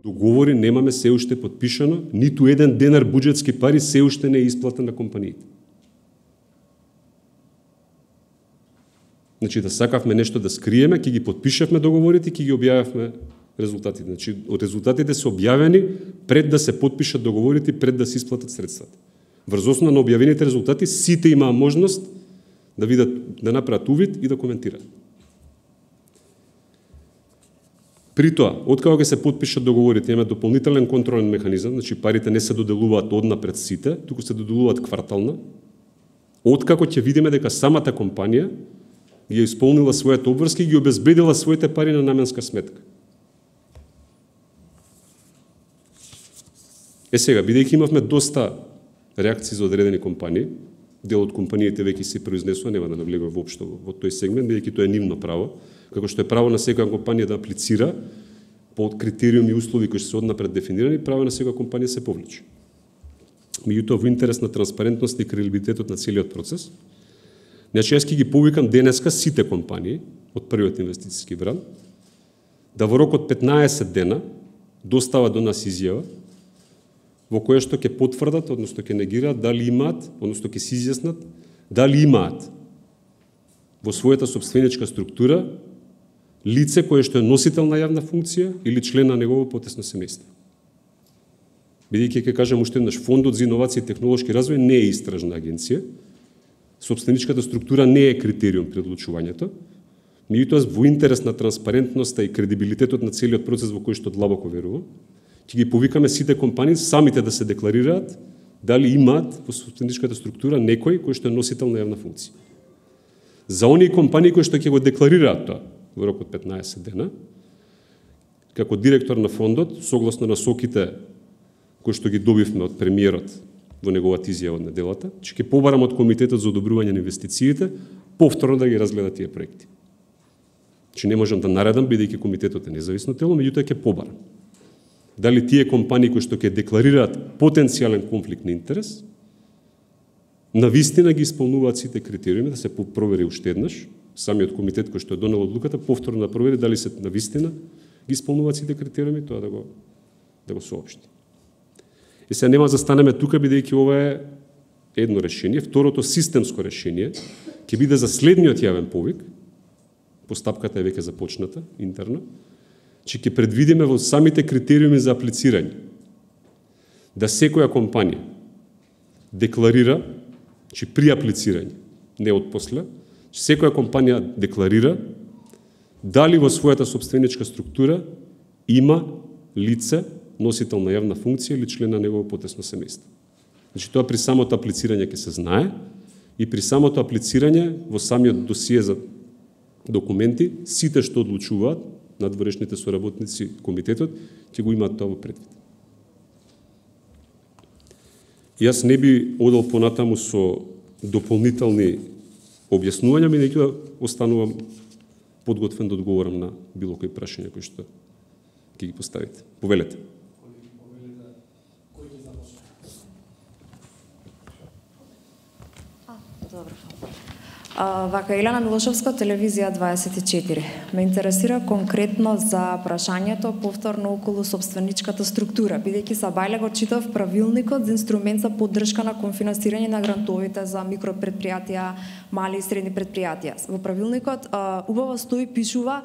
договори немаме се уште подпишано, ниту еден денар буџетски пари се уште не е исплатен на компаниите. Значи да сакавме нешто да скриеме, ќе ги подпишавме договорите, ќе ги објавивме резултатите. Значи резултатите се објавени пред да се подпишат договорите, пред да се исплатат средствата. Врз основа на објавените резултати сите имаа можност да видат, да направат увид и да коментираат. При тоа, откако ќе се подпишат договорите, имаме дополнителен контролен механизам, значи парите не се доделуваат одна пред сите, туку се доделуваат квартална. Откако ќе видиме дека самата компанија ги исполнила своите обврски и ги обезбедила своите пари на наменска сметка. Сега, бидејќи имавме доста реакции за одредени компании, дел од компаниите веќе се произнесува, нема да навлегува воопшто во тој сегмент, бидејќи тоа е нивно право, како што е право на секоја компанија да аплицира по критериуми и услови кои се однапред дефинирани, право на секоја компанија се повлече. Меѓутоа, во интерес на транспарентност и кредибилитетот на целиот процес, значи јас ќе ги повикам денеска сите компании од првиот инвестициски бранд да во рок од 15 дена достава до нас изјава во која што ќе потврдат, односно ќе негираат дали имаат, односно ќе се изјаснат дали имаат во својата собственичка структура лице кое што е носител на јавна функција или член на негово потесно семејство. Бидејќи ќе кажам уште еднаш, Фондот за иновации и технолошки развој не е истражна агенција, собственичката структура не е критериум при одлучувањето, меѓутоа во интерес на транспарентноста и кредибилитетот на целиот процес во кој што длабоко верувам, ќе ги повикаме сите компании самите да се декларираат дали имаат во собственичката структура некој кој што е носител на јавна функција. За оние компании кои што ќе го декларираат тоа во рок од 15 дена, како директор на фондот, согласно насоките кои што ги добивме од премиерот во неговата изјава од неделата, ќе побарам од Комитетот за одобрување на инвестициите повторно да ги разгледа тие проекти. Че не можам да наредам, бидејќи комитетот е независно тело, меѓутоа ќе побарам. Дали тие компании кои што ќе декларираат потенцијален конфликт на интерес, навистина ги исполнуваат сите критериуми, да се провери уште еднаш, самиот комитет кој што е донел одлуката, повторно да провери дали се навистина ги исполнуваат сите критериуми, тоа да го соопшти. И се нема застанеме тука, бидејќи ова е едно решение. Второто системско решение ќе биде за следниот јавен повик, постапката е веќе започната, интерно, че ќе предвидиме во самите критериуми за аплицирање да секоја компанија декларира, че при аплицирање, не од после, че секоја компанија декларира дали во својата собственичка структура има лице носител на јавна функција или член на негово потесно семејство. Значи тоа при самото аплицирање ќе се знае и при самото аплицирање во самиот досие за документи, сите што одлучуваат, надворешните соработници комитетот, ќе го имаат тоа во предвид. Јас не би одел понатаму со дополнителни објаснувања, меѓутоа останувам подготвен да одговорам на било кои прашања кои што ќе ги поставите. Повелете. Добро. Вака, Елена Милошовска, телевизија 24. Ме интересира конкретно за прашањето повторно околу собственичката структура, бидејќи са бајле го читав правилникот за инструмент за поддршка на конфинансирање на грантовите за микропредпријатија, мали и средни предпријатија. Во правилникот убаво стои, пишува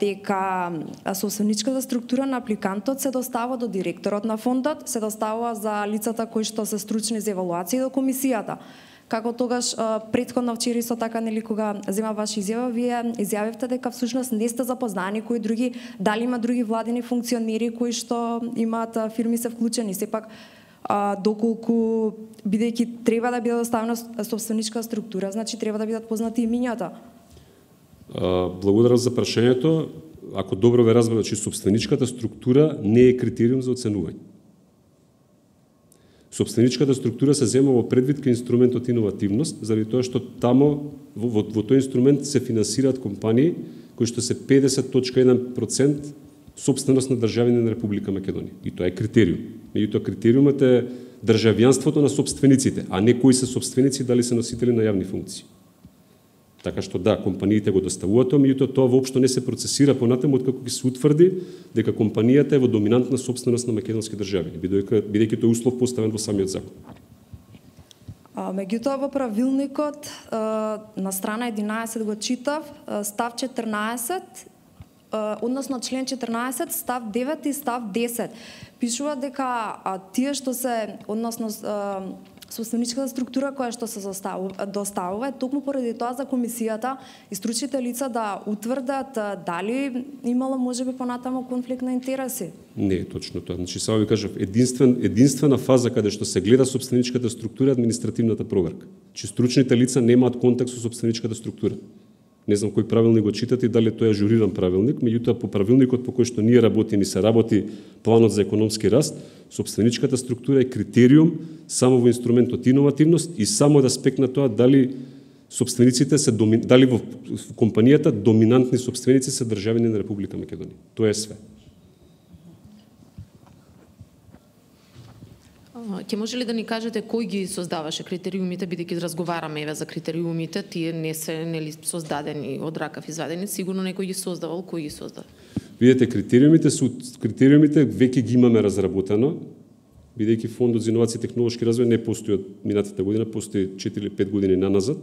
дека собственичката структура на апликантот се достава до директорот на фондот, се доставува за лицата кои што се стручни за евалуација до комисијата. Како тогаш претходно вчера исто така, нели, кога зема ваша изјава, вие изјавивте дека всушност не сте запознани кои други, дали има други владини функционери кои што имаат фирми се вклучени. Сепак доколку, бидејќи треба да биде доставена собственичка структура, значи треба да бидат познати имињата. Благодарам за прашањето. Ако добро ве разбрав, значи собственичката структура не е критериум за оценување. Собственичката структура се зема во предвид кај инструментот иновативност, заради тоа што тамо во тој инструмент се финансираат компании кои што се 50.1% собственост на државјани на Република Македонија. И тоа е критериум. Меѓутоа критериумот е државјанството на собствениците, а не кои се собственици, дали се носители на јавни функции. Така што да, компаниите го доставуваат, меѓутоа тоа воопшто не се процесира понатаму откако ќе се утврди дека компанијата е во доминантна сопственост на македонски државјани, бидејќи тој услов поставен во самиот закон. Меѓутоа во правилникот на страна 11 го читав, став 14, односно член 14, став 9 и став 10. Пишува дека тие што се, односно собственичката структура која што се доставува, токму поради тоа за комисијата и стручните лица да утврдат дали имало можеби понатаму конфликт на интереси. Не е точно тоа. Значи само ви кажав, единствена фаза каде што се гледа собственичката структура е административната проверка. Че стручните лица немаат контакт со собственичката структура. Не знам кој правилник го читате и дали тој е ажуриран правилник, меѓутоа по правилникот по кој што ние работиме и се работи планот за економски раст, собственичката структура е критериум само во инструментот иновативност и само да спекна тоа дали собствениците се дали во компанијата доминантни собственици се државјани на Република Македонија. Тоа е све. Ќе може ли да ни кажете кој ги создаваше критериумите, бидејќи разговараме еве за критериумите, тие не се нели создадени од ракав извадени, сигурно некој ги создавал, кој ги создава? Видете, критериумите веќе ги имаме разработено, бидејќи Фондот за иновации и технолошки развој не постои од минатата година, постои 4 или 5 години наназад.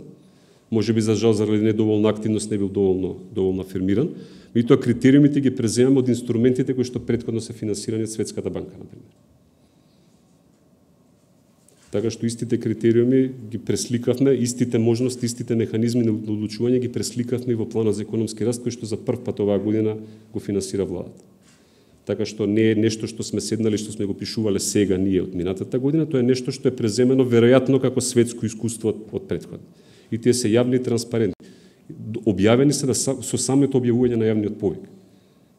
Можеби за жал заради недоволна активност не бил доволно афирмиран. Меѓутоа критериумите ги преземаме од инструментите кои што претходно се финансирани од Светската банка, например. Така што истите критериуми ги пресликавме, истите можности, истите механизми на одлучување ги пресликавме во планот за економски раст кој што за прв пат оваа година го финансира владата. Така што не е нешто што сме седнали, што сме го пишувале сега ние од минатата година, тоа е нешто што е преземено веројатно како светско искуство од претходно. И тие се јавни и транспарентни. Објавени се со самото објавување на јавниот повик.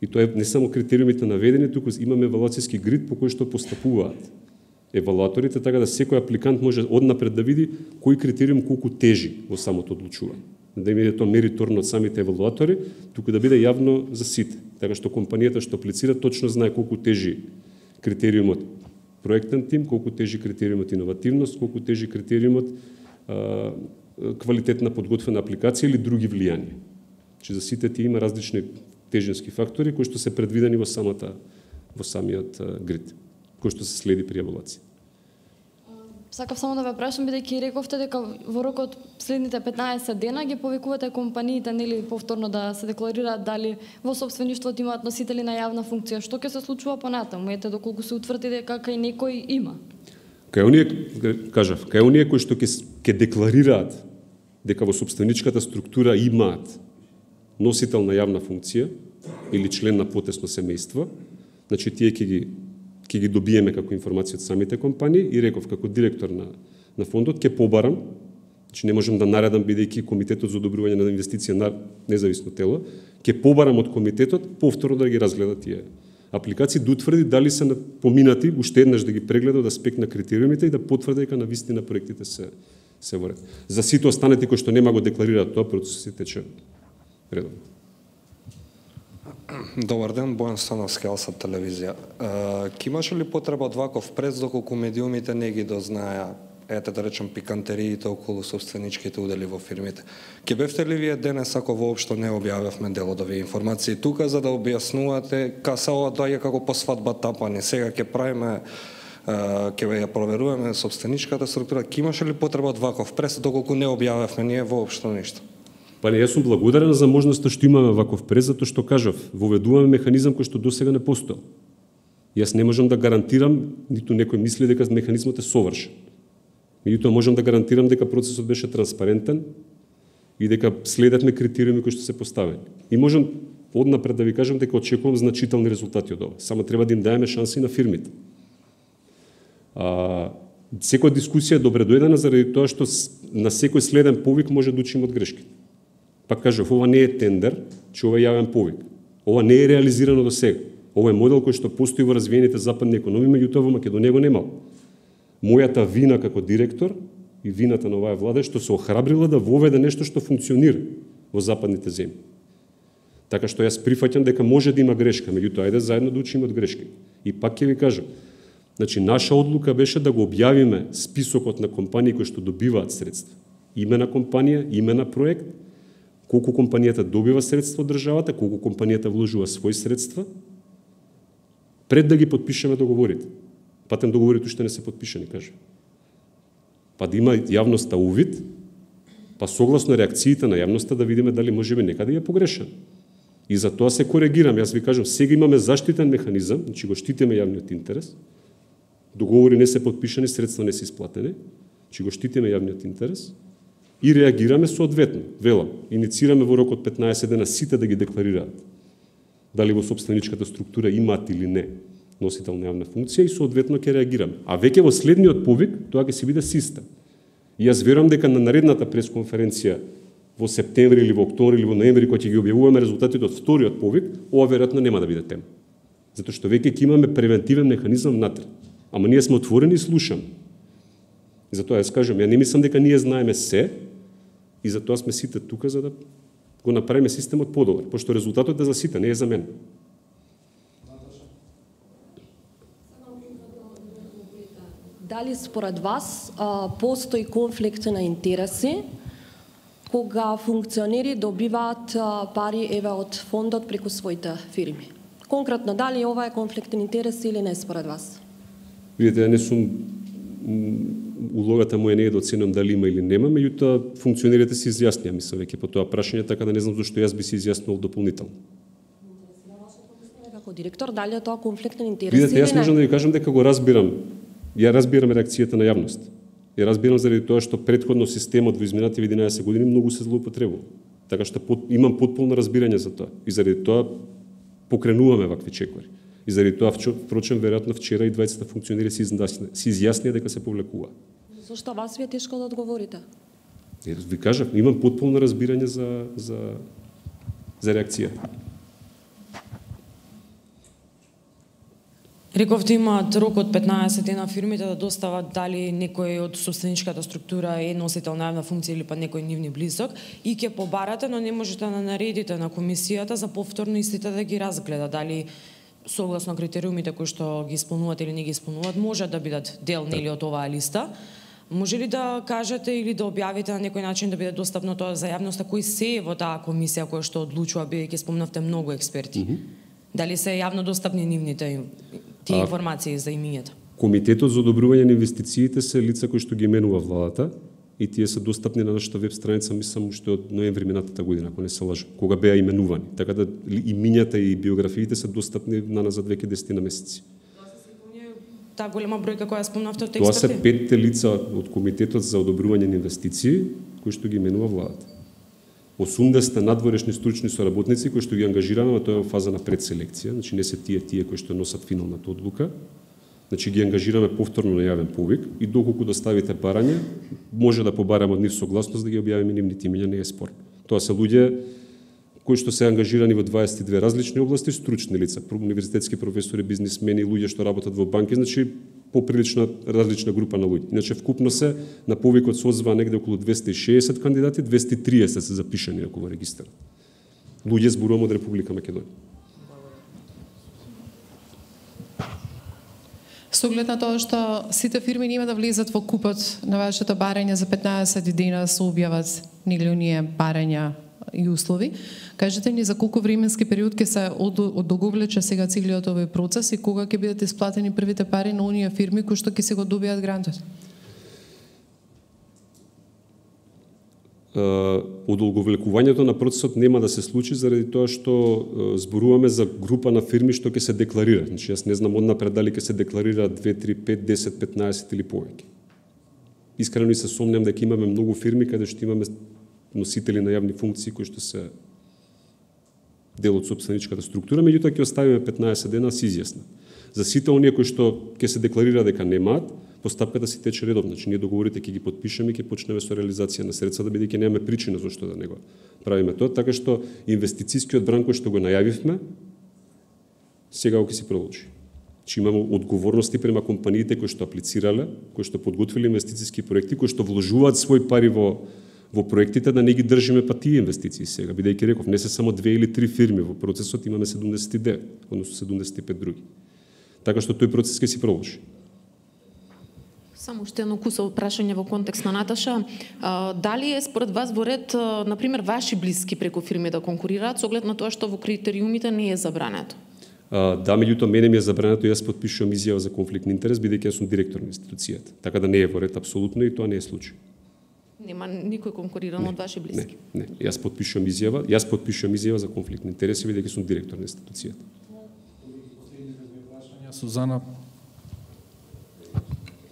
И тоа е не само критериумите наведени, туку имаме евалуацијски грид по кој што постапуваат евалуаторите, така да секој апликант може однапред да види кој критериум колку тежи во самото одлучување. Да биде тоа мериторно од самите евалуатори, туку да биде јавно за сите. Така што компанијата што аплицира точно знае колку тежи критериумот проектен тим, колку тежи критериумот иновативност, колку тежи критериумот квалитетна подготвена апликација или други влијанија. Че за сите тие има различни тежински фактори кои што се предвидени во самиот грид, кој што се следи при евалуација. Сакав само да ве прашам, бидејќи рековте дека во рокот следните 15 дена ги повикувате компаниите нели повторно да се декларираат дали во сопствеништвото имаат носители на јавна функција. Што ќе се случува понатаму? Ете доколку се утврди дека кај некој има. Кај оние кои што ќе декларираат дека во сопственичката структура имаат носител на јавна функција или член на потесно семејство, значи тие ќе ги добиеме како информација од самите компании и реков како директор на фондот ќе побарам, значи не можам да наредам бидејќи комитетот за одобрување на инвестиција на независно тело, ќе побарам од комитетот повторно да ги разгледа тие апликации, да утврди дали се поминати, уште еднаш да ги прегледа, да спекна критериумите и да потврди дека навистина проектите се во ред. За сите останати кои што нема го декларираат тоа, процесот тече редовно. Добар ден, Бојан Становски, Алсат телевизија. Ке имаше ли потреба од ваков прес доколку медиумите не ги дознаја, ете да речем, пикантериите околу собственичките удели во фирмите? Ке бевте ли вие денес ако воопшто не објавивме дел од овие информации тука за да објаснувате каса ова доаѓа како по свадба тапани, сега ќе правиме ќе ја проверуваме собственичката структура, ке имаше ли потреба од ваков прес доколку не објавивме ние воопшто ништо? Па не, јас сум благодарен за можноста што имаме ваков прес, затоа што кажав, воведуваме механизам кој што досега не постоел. Јас не можам да гарантирам, ниту некој мисли дека механизмот е совршен. Меѓутоа можам да гарантирам дека процесот беше транспарентен и дека следевме критериуми кои што се поставени. И можам однапред да ви кажам дека очекувам значителни резултати од ова. Само треба да им даеме шанси на фирмите. Секоја дискусија е добре дојдена заради тоа што на секој следен повик може да учиме од грешките. Пак кажав, ова не е тендер, че ова е јавен повик. Ова не е реализирано до сега. Ова е модел кој што постои во развиените западни економии, меѓутоа во Македонија го немал. Мојата вина како директор и вината на оваа влада е што се охрабрила да воведе нешто што функционира во западните земји. Така што јас прифаќам дека може да има грешка, меѓутоа ајде заедно да учиме од грешки. И пак ќе ви кажам, значи наша одлука беше да го објавиме списокот на компании кои што добиваат средства. Име на компанија, име на проект, колку компанијата добива средства од државата, колку компанијата вложува свои средства, пред да ги подпишеме договорите. Патем договорите уште не се подпишани, кажа. Па да има јавноста увид, па согласно реакциите на јавноста да видиме дали можеби некаде е погрешен. И за тоа се коригирам. Јас ви кажам, сега имаме заштитен механизам, значи го штитиме јавниот интерес, договори не се подпишани, средства не се исплатени, значи го штитиме јавниот интерес и реагираме соодветно. Велам, иницираме во рок од 15 дена сите да ги декларираат дали во собственичката структура имаат или не носител на јавна функција и соодветно ќе реагираме. А веќе во следниот повик тоа ќе се биде систем. И јас верувам дека на наредната пресконференција во септември или во октомври или во ноември кога ќе ги објавуваме резултатите од вториот повик, ова веројатно нема да биде тема. Затоа што веќе ќе имаме превентивен механизам внатре. Ама ние сме отворени и слушаме. И затоа јас кажам, ја не мислам дека ние знаеме се и затоа сме сите тука за да го направиме системот подобар, пошто резултатот е за сите, не е за мене. Дали според вас постои конфликт на интереси кога функционери добиваат пари еве од фондот преку своите фирми? Конкретно, дали ова е конфликт на интереси или не според вас? Видите, ја не сум улогата моја не е да оценам дали има или нема, меѓутоа функционерите се изјаснија, мислам, веќе по тоа прашање, така да не знам зашто јас би се изјаснил дополнително. Како директор, дали е тоа конфликт на интереси Видите, или јас можам да ви кажам дека го разбирам. Ја разбирам реакцијата на јавност. Ја разбирам заради тоа што претходно системот во изминатите 11 години многу се злоупотребува. Така што имам потполно разбирање за тоа. И заради тоа покренуваме вакви чекори. И заради тоа, впрочем, веројатно вчера и двајцата функционери се изјаснија дека се повлекува. Зошто вас ви е тешко да одговорите? Ви кажав, имам потполно разбирање за реакција. Рековте имаат рок од 15 дена фирмите да достават дали некој од собственичката структура е носител на јавна функција или па некој нивни близок и ќе побарате, но не можете да наредите на комисијата за повторно истите да ги разгледа дали согласно критериумите кои што ги исполнуваат или не ги исполнуваат може да бидат дел нели од оваа листа. Може ли да кажете или да објавите на некој начин да биде достапно тоа за јавноста кои се во таа комисија која што одлучува, бидејќи спомнавте многу експерти? Дали се јавно достапни нивните тие информации за имињата? Комитетот за одобрување на инвестициите се лица кои што ги именува владата и тие се достапни на нашата веб страница, мислам, уште од ноември минатата година, ако не се лажам, кога беа именувани. Така да имињата и биографиите се достапни на назад веќе 10 месеци. Тоа се секуње таа голема бројка која спомнавте од експерти? Тоа се експерти? 5 лица од Комитетот за одобрување на инвестиции кои што ги именува владата. 80 надворешни стручни соработници кои што ги ангажираме, тоа е во фаза на предселекција, значи не се тие кои што носат финалната одлука. Значи ги ангажираме повторно на јавен повик и доколку доставите барање, може да побараме од нив согласност да ги објавиме нивните имиња, не е спор. Тоа се луѓе кои што се ангажирани во 22 различни области, стручни лица, универзитетски професори, бизнисмени, луѓе што работат во банки, значи поприлично различна група на луѓе. Иначе вкупно се на повикот се одзваа негде околу 260 кандидати, 230 се запишани околу регистар. Луѓе зборувам од Република Македонија. Со оглед на тоа што сите фирми нема да влезат во купот на вашето барање за 15 дена се објават нели оние барања и услови, кажете ни за колку временски период ќе се одолговлече сега целиот овој процес и кога ќе бидат исплатени првите пари на оние фирми кои што ќе се го добијат грантот? Одолговлекувањето на процесот нема да се случи заради тоа што зборуваме за група на фирми што ќе се декларира. Значи јас не знам однапред дали ќе се декларира 2, 3, 5, 10, 15 или повеќе. Искрено и се сомнам дека имаме многу фирми каде што имаме носители на јавни функции кои што се дел од собственичката структура, меѓутоа ќе оставиме 15 дена се изјасна. За сите оние кои што ќе се декларира дека немаат, постапката си тече редовно. Значи ние договорите ќе ги подпишеме и ќе почнеме со реализација на средствата, бидејќи немаме причина зашто да не го правиме тоа, така што инвестицијскиот бран кој што го најавивме сега ќе се продолжи. Значи имаме одговорности према компаниите кои што аплицирале, кои што подготвиле инвестицијски проекти, кои што вложуваат свој пари во проектите, да не ги држиме па тие инвестиции сега, бидејќи реков не се само 2 или 3 фирми во процесот, имаме 79, односно 75 други. Така што тој процес ќе се продолжи. Само уште едно кусо прашање во контекст на Наташа. Дали е според вас во ред, например, ваши блиски преку фирми да конкурираат, со оглед на тоа што во критериумите не е забрането? Да, меѓутоа мене ми е забрането, јас потпишувам изјава за конфликт на интерес, бидејќи јас сум директор на институцијата. Така да не е во ред апсолутно и тоа не е случај. Нема никој конкуриран од ваши блиски? Не. Јас потпишувам изјава за конфликт на интереси, бидејќи сум директор на институцијата. Сузана.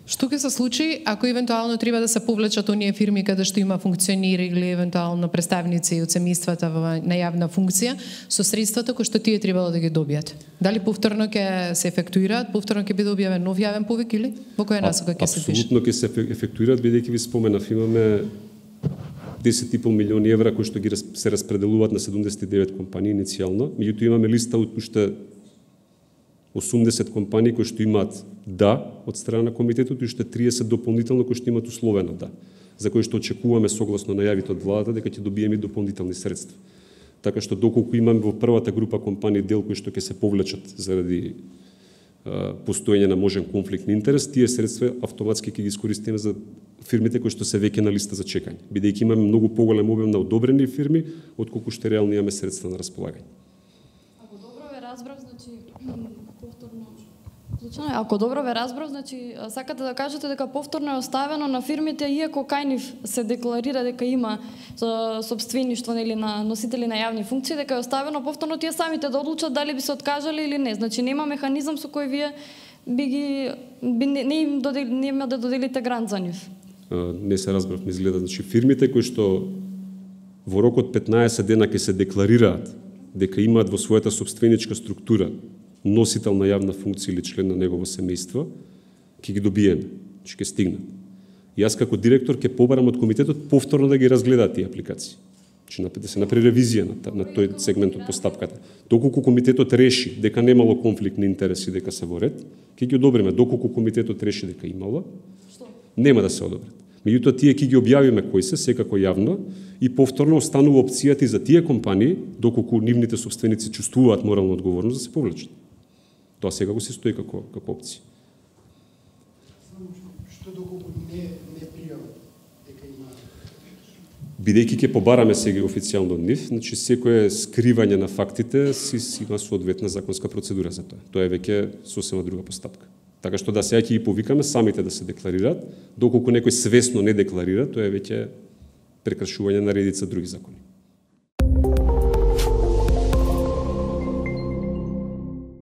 Што ќе се случи ако евентуално треба да се повлечат оние фирми каде што има функционери или евентуално представници од семејствата на јавна функција со средствата кои што тие требало да ги добијат? Дали повторно ќе се ефектуираат, повторно ќе биде објавен нов јавен повик или во која насока ќе се пише? Апсолутно ќе се ефектуираат, бидејќи ви споменав, имаме 10,5 милиони евра кои што ги се распределуваат на 79 компании иницијално, меѓутоа имаме листа од уште 80 компании кои што имаат да од страна на комитетот и уште 30 дополнително кои што имаат условено да, за кои што очекуваме согласно најавите од владата дека ќе добиеме дополнителни средства. Така што доколку имаме во првата група компании дел кои што ќе се повлечат заради постоење на можен конфликт на интерес, тие средства автоматски ќе ги искористиме за фирмите кои што се веќе на листа за чекање, бидејќи имаме многу поголем обем на одобрени фирми отколку што реално имаме средства на располагање. Ако добро ве разбрав, Ако добро ве разбрав, значи сакате да кажете дека повторно е оставено на фирмите, иако кај нив се декларира дека има сопствеништво или на носители на јавни функции, дека е оставено повторно тие самите да одлучат дали би се откажали или не. Значи нема механизам со кој вие нема да доделите грант за нив. Не се разбрав, ми изгледа. Значи фирмите кои што во рок од 15 дена ќе се декларираат дека имаат во својата сопственичка структура носител на јавна функција или член на негово семејство, ќе ги добиеме, ќе стигнат. Јас како директор ќе побарам од комитетот повторно да ги разгледаат тие апликации. Да се направи ревизија на тој сегмент од постапката. Доколку комитетот реши дека немало конфликт на интереси, дека се во ред, ќе ги одобриме. Доколку комитетот реши дека имало, нема да се одобрат. Меѓутоа тие ќе ги објавиме кои се секако јавно и повторно останува опцијата и за тие компании, доколку нивните сопственици чувствуваат морална одговорност, да се повлечат. Тоа сега го се стои како опција. Што доколку не пријават дека има? Бидејќи ќе побараме сега официјално од нив, значи секое скривање на фактите си има соодветна законска процедура за тоа. Тоа е веќе сосема друга постапка. Така што да сега ќе ги повикаме самите да се декларираат, доколку некој свесно не декларира, тоа е веќе прекршување на редица други закони.